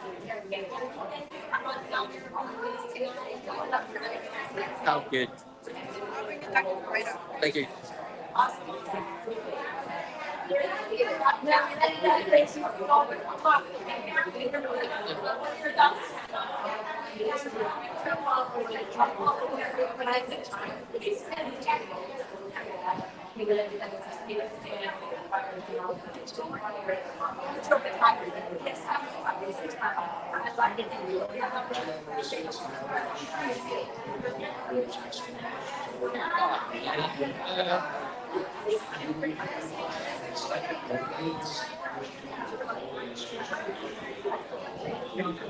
Sounds good. Thank you.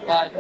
Bye.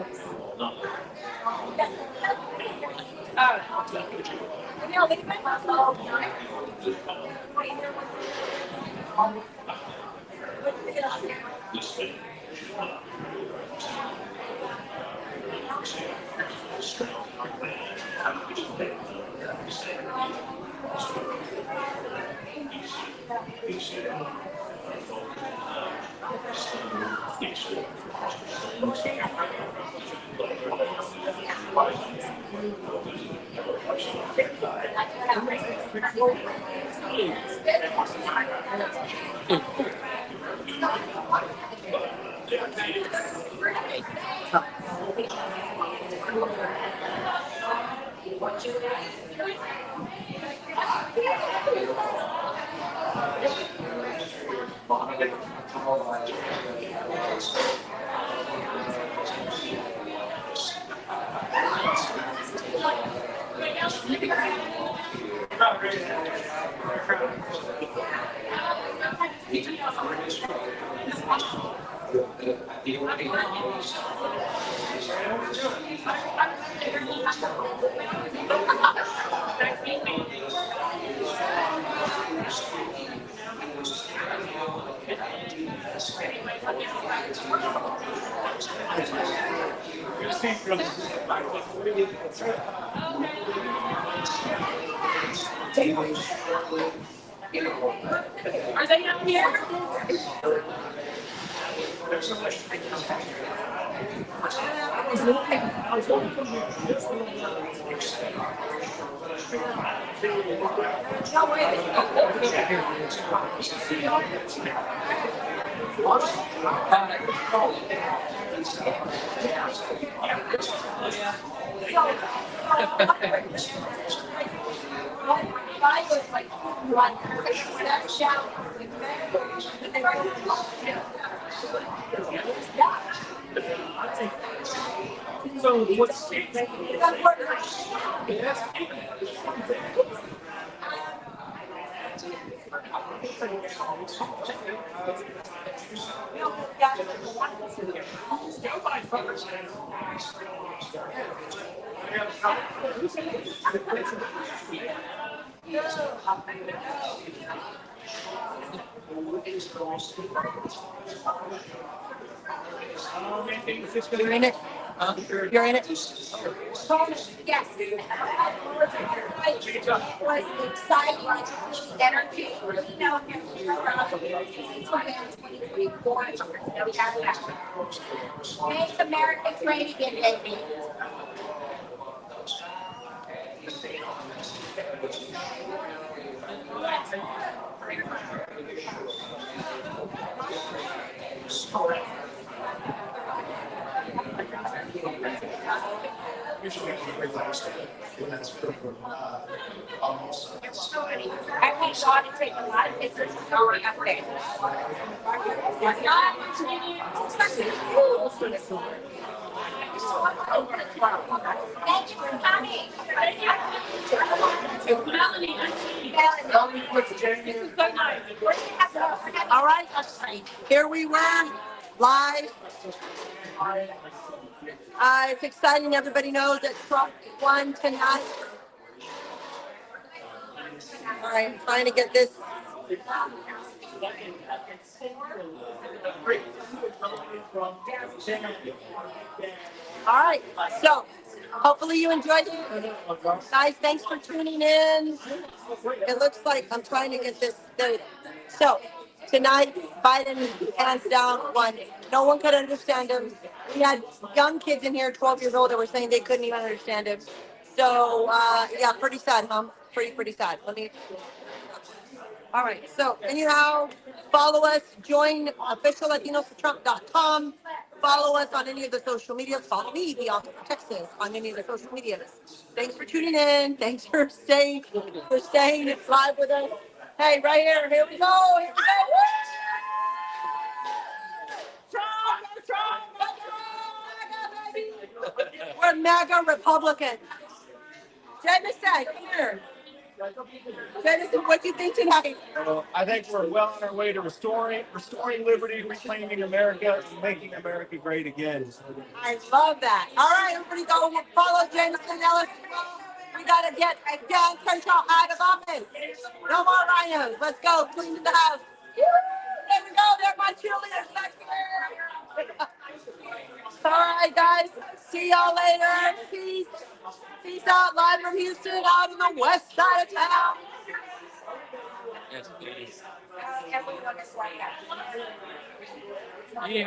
Are they out here? No way. I was like, run, that shout. So what's You're in it? You're in it? Yes. It was exciting, energy, really know him Make America great again, baby. I want Sean to take a lot of pictures of going up there. Thank you for coming. All right. Here we were, live. It's exciting. Everybody knows that Trump won tonight. All right, I'm trying to get this. All right, so hopefully you enjoyed it. Guys, thanks for tuning in. It looks like I'm trying to get this data. So tonight, Biden hands down won. No one could understand him. We had young kids in here, 12 years old, that were saying they couldn't even understand him. So yeah, pretty sad, huh? Pretty sad. All right. So anyhow, follow us. Join officiallatinosfortrump.com. Follow us on any of the social medias. Follow me, Bianca from Texas, on any of the social medias. Thanks for tuning in. Thanks for staying live with us. Hey, right here. Here we go. Here we go. Woo! Trump, MAGA, baby. We're MAGA Republicans. Jameson, come here. Jameson, what do you think tonight? I think we're well on our way to restoring liberty, reclaiming America, and making America great again. I love that. All right, everybody go follow Jameson Ellis. We got to get Dan Crenshaw out of office. No more rhinos. Let's go. Clean the house. Woo! There we go. They're my cheerleaders back here. All right, guys. See y'all later. Peace. Peace out. Live from Houston, out on the west side of town. Yes, please. Everyone is like that.